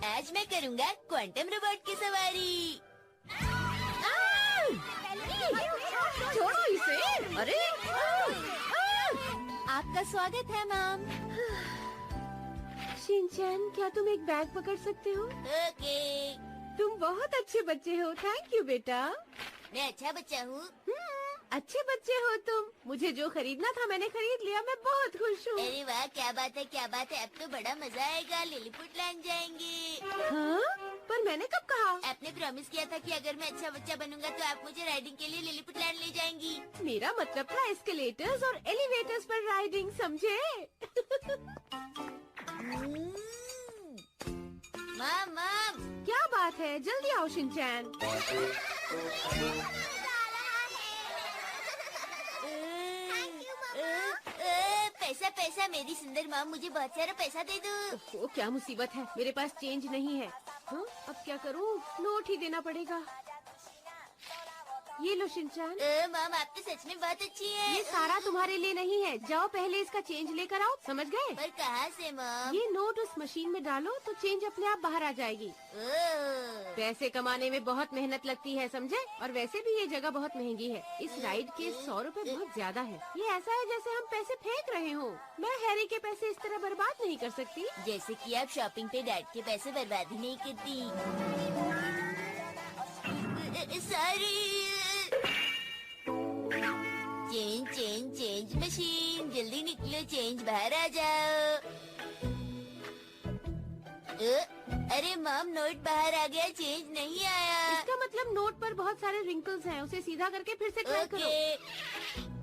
आज मैं करूँगा क्वांटम रोबोट की सवारी। छोड़ो इसे। अरे आपका स्वागत है मैम। शिनचैन, क्या तुम एक बैग पकड़ सकते हो? ओके। तुम बहुत अच्छे बच्चे हो। थैंक यू बेटा। मैं अच्छा बच्चा हूँ। अच्छे बच्चे हो तुम। मुझे जो खरीदना था मैंने खरीद लिया। मैं बहुत खुश हूँ। अरे वाह, क्या बात है, क्या बात है। अब तो बड़ा मजा आएगा। लिलीपुट लैंड जाएंगे। हाँ? पर मैंने कब कहा? आपने प्रॉमिस किया था कि अगर मैं अच्छा बच्चा बनूंगा तो आप मुझे राइडिंग के लिए लिलीपुट लैंड ले जाएंगी। मेरा मतलब था एस्केलेटर्स और एलिवेटर्स पर राइडिंग, समझे? माम क्या बात है? जल्दी आओ शिनचैन। पैसा पैसा, मेरी सुंदर माम, मुझे बहुत सारा पैसा दे दो। ओ, क्या मुसीबत है, मेरे पास चेंज नहीं है। हाँ, अब क्या करूँ? नोट ही देना पड़ेगा। ये लो शिनचैन। माम, आप तो सच में बहुत अच्छी है। ये सारा तुम्हारे लिए नहीं है। जाओ पहले इसका चेंज लेकर आओ, समझ गए? पर कहाँ से माम? ये नोट उस मशीन में डालो तो चेंज अपने आप बाहर आ जाएगी। पैसे कमाने में बहुत मेहनत लगती है, समझे? और वैसे भी ये जगह बहुत महंगी है। इस राइड के 100 रुपए बहुत ज्यादा है। ये ऐसा है जैसे हम पैसे फेंक रहे हो। मैं हैरी के पैसे इस तरह बर्बाद नहीं कर सकती। जैसे कि आप शॉपिंग पे डैड के पैसे बर्बाद ही नहीं करती। Sorry. Change change change machine, जल्दी निकलो, चेंज बाहर आ जाओ। अरे मॉम, नोट बाहर आ गया, चेंज नहीं आया। इसका मतलब नोट पर बहुत सारे रिंकल्स हैं। उसे सीधा करके फिर से ट्राई करो।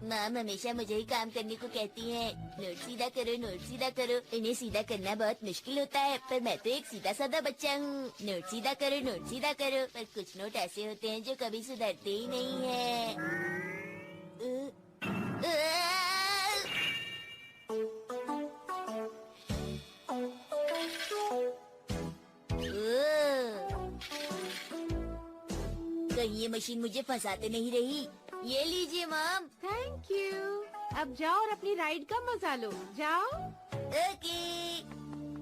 मॉम हमेशा मुझे ही काम करने को कहती है। नोट सीधा करो, नोट सीधा करो। इन्हें सीधा करना बहुत मुश्किल होता है, पर मैं तो एक सीधा साधा बच्चा हूँ। नोट सीधा करो, नोट सीधा करो। पर कुछ नोट ऐसे होते हैं जो कभी सुधरते ही नहीं है। कहीं ये मशीन मुझे फंसाते नहीं रही। ये लीजिए मॉम। Thank you. अब जाओ और अपनी राइड का मजा लो। जाओ। ओके।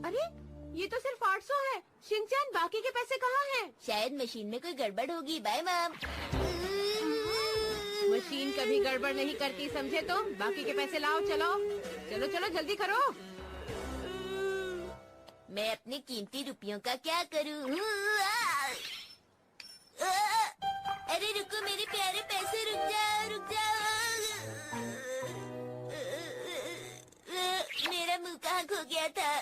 अरे ये तो सिर्फ 800 है। शिनचैन, बाकी के पैसे कहाँ हैं? शायद मशीन में कोई गड़बड़ होगी। Bye mom. मशीन कभी गड़बड़ नहीं करती, समझे तुम? बाकी के पैसे लाओ। चलो चलो चलो, जल्दी करो। मैं अपने कीमती रुपयों का क्या करूँ? अरे रुको मेरे प्यारे पैसे, रुक जाओ रुक जाओ। मेरा मुंह कहाँ खो गया था?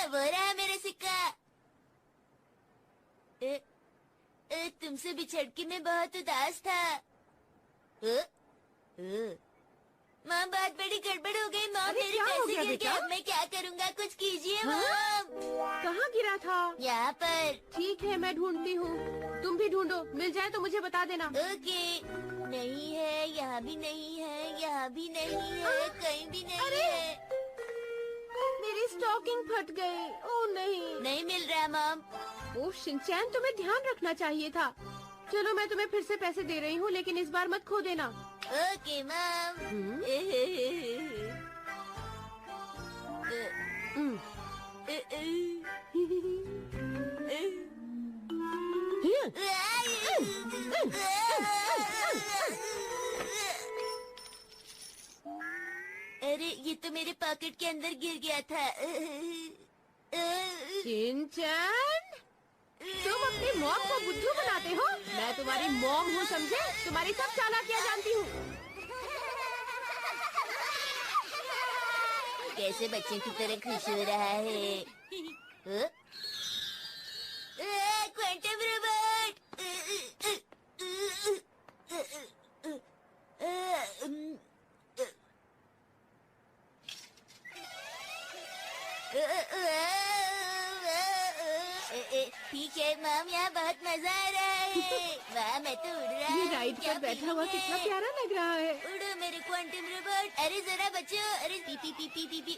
वो रहा मेरा सिक्का। तुमसे बिछड़ के मैं बहुत उदास था। माँ, बहुत बड़ी गड़बड़ हो गई। माँ, मेरे पैसे गिर गए। अब मैं क्या करूँगा? कुछ कीजिए माँ। कहाँ गिरा था? यहाँ पर। ठीक है, मैं ढूंढती हूँ। तुम भी ढूंढो, मिल जाए तो मुझे बता देना। ओके। नहीं है, यहाँ भी नहीं है, यहाँ भी नहीं है, कहीं भी नहीं है। मेरी स्टॉकिंग फट गई। ओह नहीं। नहीं मिल रहा मॉम। ओह शिनचैन, तुम्हें ध्यान रखना चाहिए था। चलो मैं तुम्हें फिर से पैसे दे रही हूँ, लेकिन इस बार मत खो देना। Okay mom. अरे ये तो मेरे पॉकेट के अंदर गिर गया था। शिनचैन, तुम अपनी मॉम को बुद्धू बनाते हो? मैं तुम्हारी मॉम हूँ, समझे? तुम्हारी सब चालाकियाँ जानती हूँ। कैसे बच्चे की तरह खुश हो रहा है? Quantum robot. ठीक है मॉम, यहाँ बहुत मजा आ रहा है। वाह, मैं तो उड़ रहा हूँ। ये राइड पर बैठा हुआ कितना प्यारा लग रहा है। उड़ो मेरे क्वांटम रोबोट। अरे जरा बचो। अरे P P P P P P.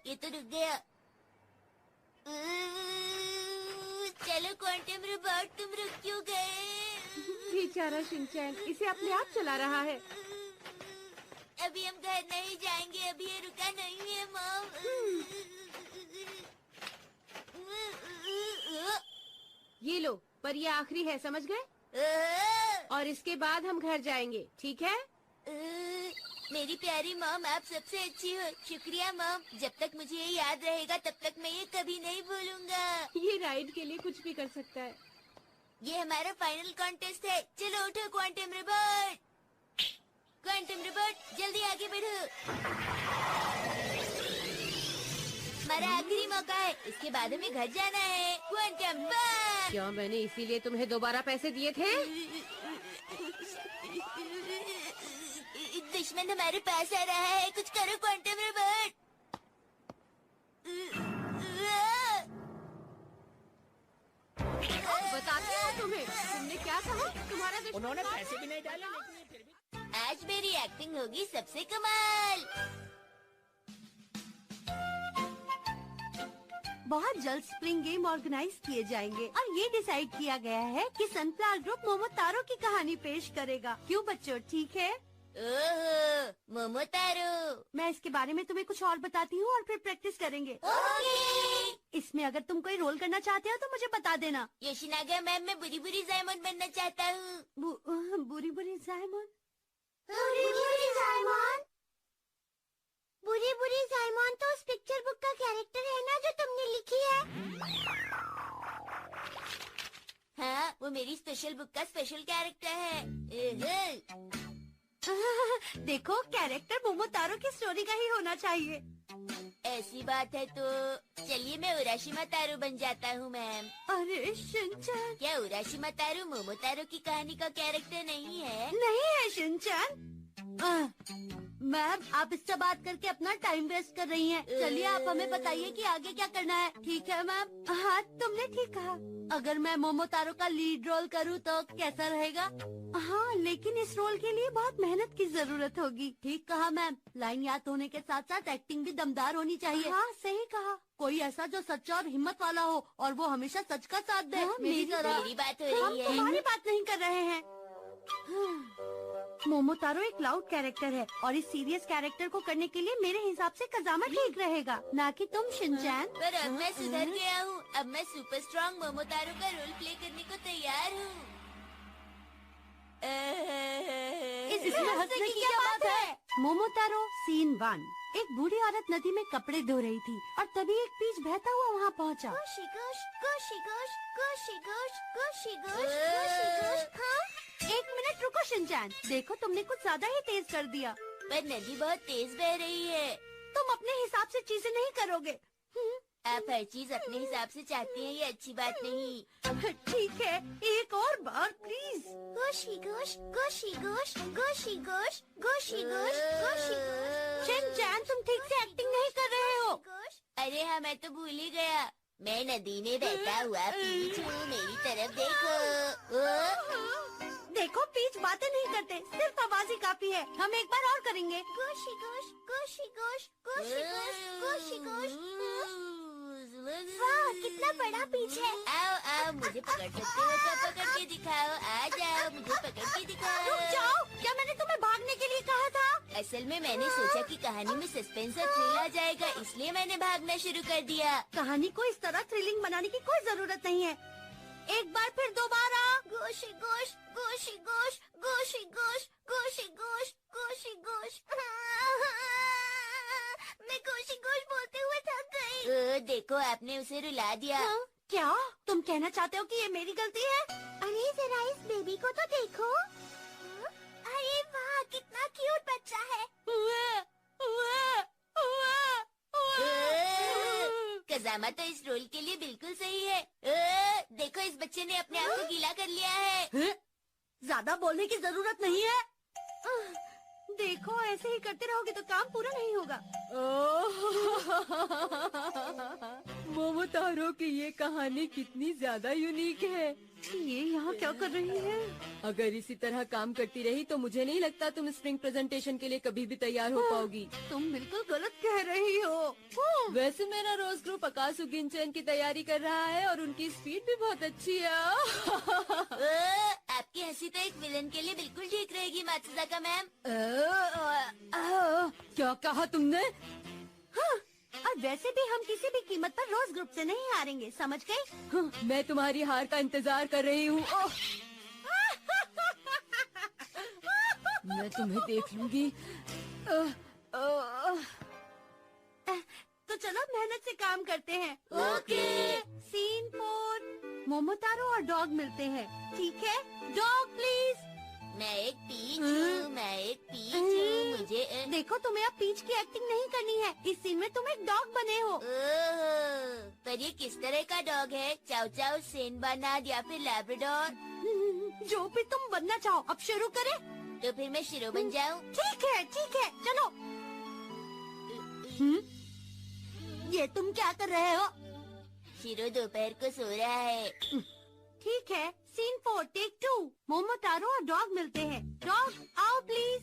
ये तो रुक गया। चलो क्वांटम रोबोट, तुम रुक क्यों गए? बेचारा शिनचैन, इसे अपने आप चला रहा है। अभी हम घर नहीं जाएंगे, अभी ये रुका नहीं है मॉम। पर ये आखिरी है, समझ गए? और इसके बाद हम घर जाएंगे, ठीक है? मेरी प्यारी मॉम, आप सबसे अच्छी हो। शुक्रिया मॉम, जब तक मुझे ये याद रहेगा तब तक मैं ये कभी नहीं भूलूंगा। ये राइड के लिए कुछ भी कर सकता है। ये हमारा फाइनल कॉन्टेस्ट है। चलो उठो क्वांटम रोबोट। क्वांटम रोबोट जल्दी आगे बढ़ो। हमारा आखिरी मौका है, इसके बाद हमें घर जाना है। क्वांटम बम। क्या मैंने इसीलिए तुम्हें दोबारा पैसे दिए थे? दुश्मन हमारे पास आ रहा है, कुछ करो क्वांटम रोबोट। बताती हूँ तुम्हें, तुमने क्या कहा? तुम्हारा दुश्मन उन्होंने पैसे भी नहीं डाले, लेकिन ये फिर भी। आज मेरी एक्टिंग होगी सबसे कमाल। बहुत जल्द स्प्रिंग गेम ऑर्गेनाइज किए जाएंगे और ये डिसाइड किया गया है कि सनफ्लावर ग्रुप मोमोतारो की कहानी पेश करेगा। क्यों बच्चों, ठीक है? ओहो, मोमोतारो। मैं इसके बारे में तुम्हें कुछ और बताती हूँ और फिर प्रैक्टिस करेंगे। ओके। इसमें अगर तुम कोई रोल करना चाहते हो तो मुझे बता देना। योशिनागा मैम, मैं बुरी बुरी जायमन बनना चाहता हूँ। बुरी बुरी जायमन? बुरी बुरी जायमन? बुरी बुरी जायमन तो उस पिक्चर बुक का कैरेक्टर है ना, जो तुमने लिखी है। हाँ, वो मेरी स्पेशल बुक का स्पेशल कैरेक्टर है। देखो, कैरेक्टर मोमोतारो की स्टोरी का ही होना चाहिए। ऐसी बात है तो चलिए मैं उराशिमा तारो बन जाता हूँ मैम। अरे शिनचैन। क्या उराशिमा तारो मोमोतारो की कहानी का कैरेक्टर नहीं है? नहीं है शिनचैन। मैम, आप इससे बात करके अपना टाइम वेस्ट कर रही हैं। चलिए आप हमें बताइए कि आगे क्या करना है। ठीक है मैम। हाँ, तुमने ठीक कहा। अगर मैं मोमोतारो का लीड रोल करूँ तो कैसा रहेगा? हाँ, लेकिन इस रोल के लिए बहुत मेहनत की जरूरत होगी। ठीक कहा मैम। लाइन याद होने के साथ साथ एक्टिंग भी दमदार होनी चाहिए। हाँ, सही कहा। कोई ऐसा जो सच्चा और हिम्मत वाला हो और वो हमेशा सच का साथ दे। हाँ, मेरी तरह। मेरी बात हो हम रही है। तुम्हारी बात नहीं कर रहे हैं। मोमोतारो एक लाउड कैरेक्टर है और इस सीरियस कैरेक्टर को करने के लिए मेरे हिसाब से कजामा ठीक रहेगा, ना कि तुम शिनचैन। पर अब मैं सुधर गया हूँ। अब मैं सुपर स्ट्रॉन्ग मोमोतारो का रोल प्ले करने को तैयार हूँ। इसमें हंसने की क्या बात है? मोमोतारो सीन 1। एक बूढ़ी औरत नदी में कपड़े धो रही थी और तभी एक पीच बहता हुआ वहाँ पहुँचा। गोशी गोश, गोशी गोश, गोशी गोश, गोशी गोश, गोशी गोश। हाँ? एक मिनट रुको शिनचैन, देखो तुमने कुछ ज्यादा ही तेज कर दिया। पर नदी बहुत तेज बह रही है। तुम अपने हिसाब से चीजें नहीं करोगे। आप हर चीज अपने हिसाब से चाहती हैं, ये अच्छी बात नहीं। ठीक है, एक और बार please. गोशी Gauss, गोशी Gauss, गोशी Gauss, गोशी Gauss, गोशी Gauss. Shinchan, तुम ठीक से एक्टिंग नहीं कर रहे हो। अरे हाँ, मैं तो भूल ही गया। मैं नदी में बहता हुआ पीच हूँ, मेरी तरफ देखो। देखो, पीच बातें नहीं करते, सिर्फ आवाज ही काफी है। हम एक बार और करेंगे। गोशी गोश, गोशी गोश, गोशी गोश, गोशी गोश। वाह, कितना बड़ा पीच है। आओ आओ, मुझे पकड़ सकते हो तो पकड़ के दिखाओ। आ जाओ, मुझे पकड़ के दिखाओ। रुक जाओ, क्या मैंने तुम्हें भागने के लिए कहा था? असल में मैंने सोचा कि कहानी में सस्पेंस और थ्रिल आ जाएगा, इसलिए मैंने भागना शुरू कर दिया। कहानी को इस तरह थ्रिलिंग बनाने की कोई जरूरत नहीं है। एक बार फिर दोबारा। गोशी गोश, गोशी गोश, गोशी गोश, गोशी गोश, गोशी गोश। मैं गोशी गोश बोलते हुए थक गई। देखो, आपने उसे रुला दिया। हाँ? क्या तुम कहना चाहते हो कि ये मेरी गलती है? अरे जरा इस बेबी को तो देखो। अरे वाह, कितना क्यूट बच्चा है। कजामा तो इस रोल के लिए बिल्कुल सही है। देखो, इस बच्चे ने अपने आप को गीला कर लिया है। ज्यादा बोलने की जरूरत नहीं है। देखो, ऐसे ही करते रहोगे तो काम पूरा नहीं होगा। मोमोतारो की ये कहानी कितनी ज्यादा यूनिक है। ये यहाँ क्या कर रही है? अगर इसी तरह काम करती रही तो मुझे नहीं लगता तुम स्प्रिंग प्रेजेंटेशन के लिए कभी भी तैयार हो पाओगी। तुम बिल्कुल गलत कह रही हो। वैसे मेरा रोज ग्रुप आकाशु गिनचैन की तैयारी कर रहा है और उनकी स्पीड भी बहुत अच्छी है। आपकी हंसी तो एक विलन के लिए बिल्कुल ठीक रहेगी मात्सुजाका मैम। क्या कहा तुमने? और वैसे भी हम किसी भी कीमत पर रोज ग्रुप से नहीं हारेंगे, समझ गए? मैं तुम्हारी हार का इंतजार कर रही हूँ। मैं तुम्हें देख लूंगी। तो चलो मेहनत से काम करते हैं। ओके। सीन 4, मोमोतारो और डॉग मिलते हैं, ठीक है? Dog please. मैं एक पीच हूँ, मैं एक पीच हूँ, मुझे देखो, तुम्हें अब पीच की एक्टिंग नहीं करनी है। इस सीन में तुम एक डॉग बने हो। ओह, पर ये किस तरह का डॉग है? चाउ चाउ, सेन बर्नार्ड या फिर लैब्राडोर? जो भी तुम बनना चाहो। अब शुरू करें? तो फिर मैं शिरो बन जाऊँ? ठीक है, चलो। ये तुम क्या कर रहे हो? शिरो दोपहर को सो रहा है। ठीक है, सीन 4, टेक 2। मोमोतारो और डॉग मिलते हैं। डॉग आओ प्लीज।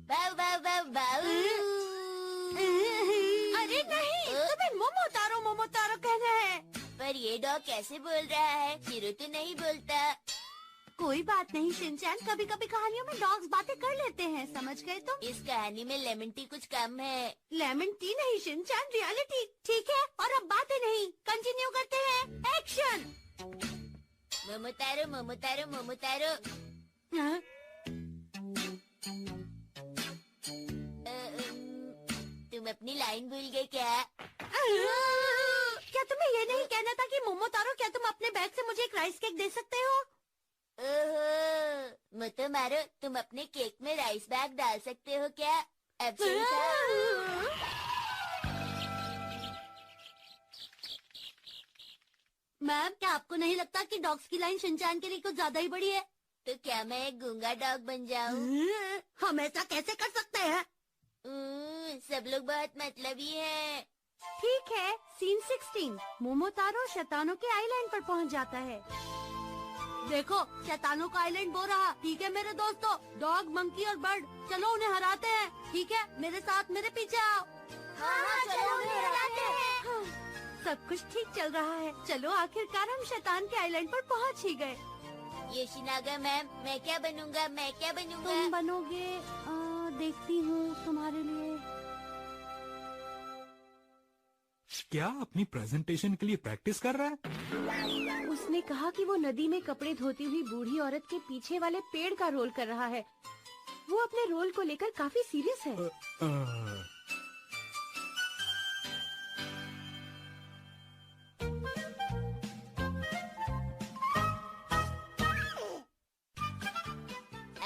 बाऊ बाऊ बाऊ बाऊ। अरे नहीं, तुम्हें मोमोतारो कहना है। पर ये डॉग कैसे बोल रहा है? शिरो तो नहीं बोलता। कोई बात नहीं शिनचैन, कभी कभी कहानियों में डॉग्स बातें कर लेते हैं, समझ गए तुम? इस कहानी में लेमन टी कुछ कम है। लेमन टी नहीं शिनचैन, रियलिटी। ठीक है, और अब बातें नहीं, कंटिन्यू करते हैं। एक्शन। मोमोतारो मोमोतारो मोमोतारो। हाँ? तुम अपनी लाइन भूल गए क्या? क्या तुम्हें ये नहीं कहना था कि मोमोतारो, क्या तुम अपने बैग से मुझे एक राइस केक दे सकते हो? ओहो, मुतो मारो, तुम अपने केक में राइस बैग डाल सकते हो क्या? अब सही था। मैम, क्या आपको नहीं लगता कि डॉग्स की लाइन शिनचैन के लिए कुछ ज्यादा ही बड़ी है? तो क्या मैं एक गूंगा डॉग बन जाऊं? हम ऐसा कैसे कर सकते हैं? सब लोग बहुत मतलबी हैं। ठीक है, सीन 16। मोमोतारो शैतानों के आइलैंड पर पहुंच जाता है। देखो, शैतानों का आइलैंड वो रहा। ठीक है मेरे दोस्तों, डॉग, मंकी और बर्ड, चलो उन्हें हराते हैं। ठीक है, मेरे साथ, मेरे पीछे आओ। हाँ, चलो उन्हें हराते हैं। हाँ, सब कुछ ठीक चल रहा है। चलो, आखिरकार हम शैतान के आइलैंड पर पहुंच ही गए। योशिनागा मैम, मैं क्या बनूंगा? तुम बनोगे, देखती हूँ तुम्हारे लिए। क्या अपनी प्रेजेंटेशन के लिए प्रैक्टिस कर रहा है? उसने कहा कि वो नदी में कपड़े धोती हुई बूढ़ी औरत के पीछे वाले पेड़ का रोल कर रहा है। वो अपने रोल को लेकर काफी सीरियस है।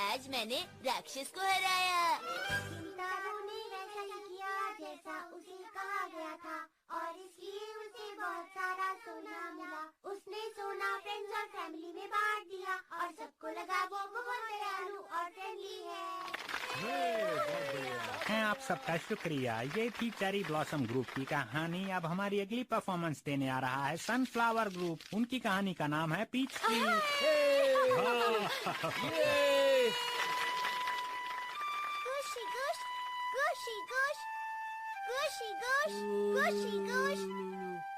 आज मैंने राक्षस को हराया। सितारों ने वैसा ही किया जैसा उसे कहा गया था, और इसलिए उसे बहुत सारा सोना मिला। उसने सोना फ्रेंड्स और फैमिली में बांट दिया, और सबको लगा वो बहुत दयालु और फ्रेंडली है। आप सबका शुक्रिया। ये थी चेरी ब्लॉसम ग्रुप की कहानी। अब हमारी अगली परफॉर्मेंस देने आ रहा है सनफ्लावर ग्रुप। उनकी कहानी का नाम है पीच ट्री। गोशी गोश, गोशी गोश, गोशी गोश, गोशी गोश।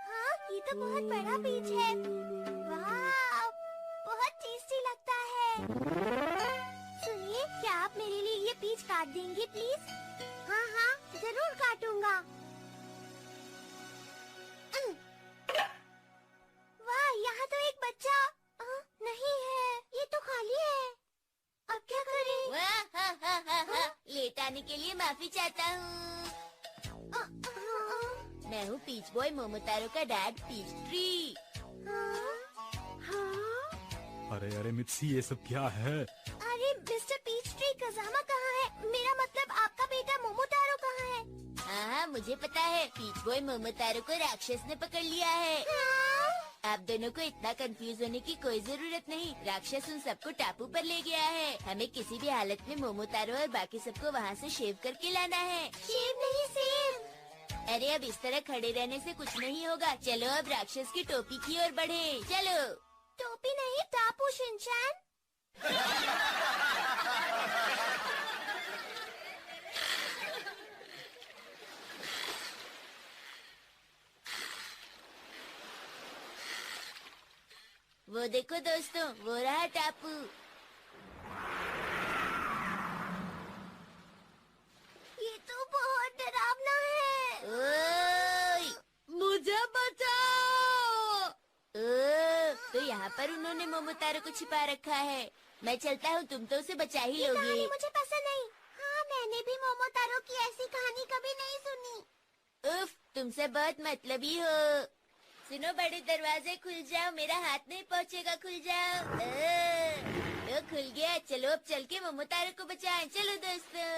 हाँ, ये तो बहुत बड़ा बीज है। वाह, बहुत टेस्टी लगता है। सुनिए, क्या आप मेरे लिए ये पीच काट देंगे प्लीज? हाँ हाँ, जरूर काटूंगा। वाह, यहाँ तो एक बच्चा नहीं है, ये तो खाली है। अब क्या करें? वाह, हा, हा, हा, हा। लेट आने के लिए माफी चाहता हूँ। मैं हूँ पीच बॉय मोमोतारो का डैड, पीच ट्री। अरे अरे मित्सी, ये सब क्या है? अरे मिस्टर पीच ट्री, कज़ामा कहाँ है? मेरा मतलब आपका बेटा मोमोतारो कहाँ है? हाँ, मुझे पता है। पीच बॉय मोमोतारो को राक्षस ने पकड़ लिया है। आप दोनों को इतना कंफ्यूज होने की कोई जरूरत नहीं। राक्षस उन सबको टापू पर ले गया है। हमें किसी भी हालत में मोमोतारो और बाकी सबको वहाँ से शेव करके लाना है। शेव नहीं, सेव। अरे अब इस तरह खड़े रहने से कुछ नहीं होगा। चलो अब राक्षस की टोपी की ओर बढ़े। चलो। टोपी नहीं, टापू शिनचैन। वो देखो दोस्तों, वो रहा टापू। ये तो बहुत डरावना है। पर उन्होंने मोमोतारो को छिपा रखा है। मैं चलता हूँ, तुम तो उसे बचा ही लोगे। कहानी मुझे पसंद नहीं। हाँ, मैंने भी मोमोतारो की ऐसी कहानी कभी नहीं सुनी। उफ, तुमसे बहुत मतलबी हो। सुनो, बड़े दरवाजे खुल जाओ, मेरा हाथ नहीं पहुँचेगा, खुल जाओ। तो खुल गया। चलो अब चल के मोमोतारो को बचाएं। चलो दोस्तों।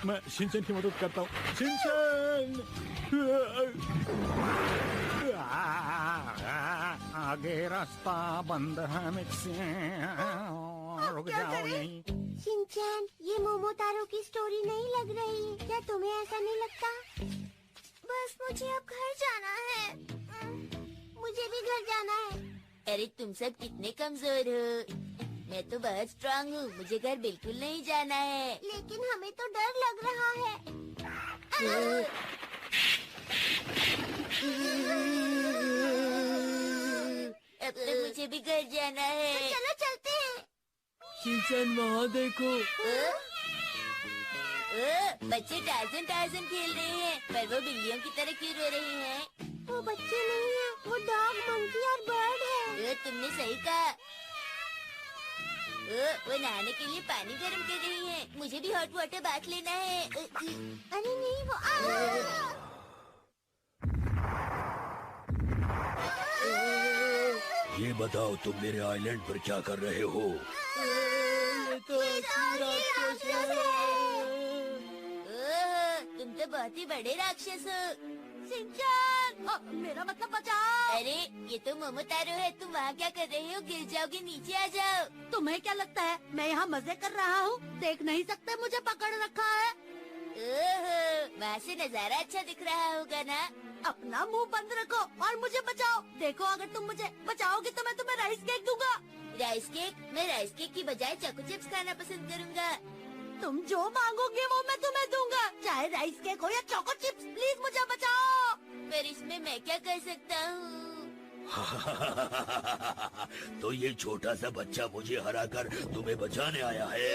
मैं शिनचैन की मदद करता हूँ। शिनचैन! आगे रास्ता बंद है मुझसे, रुक जाओ यहीं। शिनचैन, ये मोमोतारो की स्टोरी नहीं लग रही। क्या तुम्हें ऐसा नहीं लगता? बस मुझे अब घर जाना है। मुझे भी घर जाना है। अरे तुम सब कितने कमजोर हो। मैं तो बहुत स्ट्रांग हूँ, मुझे घर बिल्कुल नहीं जाना है। लेकिन हमें तो डर लग रहा है। अब तो मुझे भी घर जाना है। तो चलो चलते हैं। शिनचैन वहाँ देखो। बच्चे टार्जन टार्जन खेल रहे हैं, पर वो बिल्लियों की तरह क्यों रो रहे हैं? वो बच्चे नहीं है, वो डॉग, मंकी और बर्ड है। तुमने सही कहा। वो नहाने के लिए पानी गर्म कर रही है। मुझे भी हॉट वाटर बाथ लेना है। अरे नहीं, वो ये बताओ, तुम मेरे आइलैंड पर क्या कर रहे हो? तुम तो बहुत ही बड़े राक्षस हो। शिनचैन, मेरा मतलब बचाओ। अरे ये तो मोमोतारो है, तुम वहाँ क्या कर रहे हो? गिर जाओगे, नीचे आ जाओ। तुम्हें क्या लगता है मैं यहाँ मजे कर रहा हूँ? देख नहीं सकते मुझे पकड़ रखा है। वहाँ से नजारा अच्छा दिख रहा होगा ना? अपना मुंह बंद रखो और मुझे बचाओ। देखो, अगर तुम मुझे बचाओगे तो मैं तुम्हें राइस केक दूंगा। Rice cake? मैं राइस केक की बजाय चोको चिप्स खाना पसंद करूँगा। तुम जो मांगोगे वो मैं तुम्हें दूंगा, चाहे राइस केक हो या चोको चिप्स। प्लीज मुझे बचाओ। पर इसमें मैं क्या कर सकता हूँ? तो ये छोटा सा बच्चा मुझे हराकर तुम्हें बचाने आया है।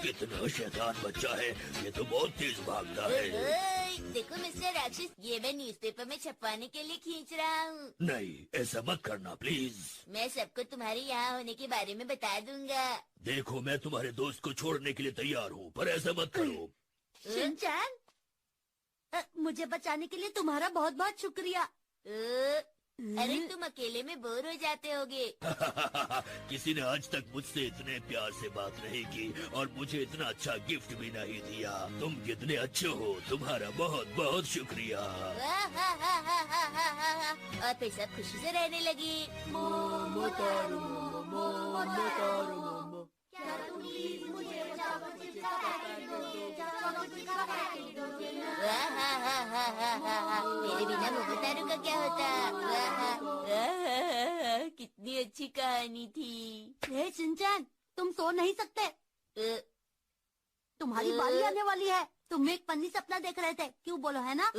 कितना शैतान बच्चा है, ये तो बहुत तेज भागता है। देखो मिस्टर राक्षस, ये मैं न्यूज़पेपर में छपवाने के लिए खींच रहा हूँ। नहीं, ऐसा मत करना प्लीज। मैं सबको तुम्हारे यहाँ होने के बारे में बता दूंगा। देखो, मैं तुम्हारे दोस्त को छोड़ने के लिए तैयार हूँ, पर ऐसा मत करो। शिनचैन, मुझे बचाने के लिए तुम्हारा बहुत बहुत शुक्रिया। अरे तुम अकेले में बोर हो जाते होगे। किसी ने आज तक मुझसे इतने प्यार से बात नहीं की और मुझे इतना अच्छा गिफ्ट भी नहीं दिया। तुम कितने अच्छे हो, तुम्हारा बहुत बहुत शुक्रिया। और फिर सब खुशी से रहने लगे। मेरे बिना मोमोतारो का क्या होता? कितनी अच्छी कहानी थी। हे शिनचैन, तुम सो नहीं सकते। तुम्हारी बारी आने वाली है। तुम एक फनी सपना देख रहे थे, क्यों बोलो, है ना?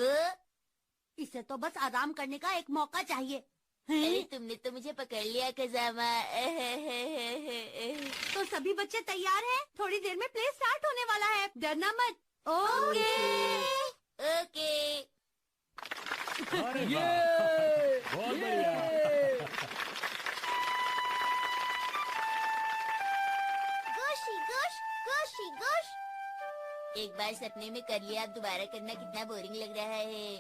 इसे तो बस आराम करने का एक मौका चाहिए। अरे तुमने तो मुझे पकड़ लिया कजामा। तो सभी बच्चे तैयार हैं? थोड़ी देर में प्ले स्टार्ट होने वाला है, डरना मत। Okay okay. अरे वाह, बहुत बढ़िया। गोशी गोश, गोशी गोश। एक बार सपने में कर लिया, अब दोबारा करना कितना बोरिंग लग रहा है।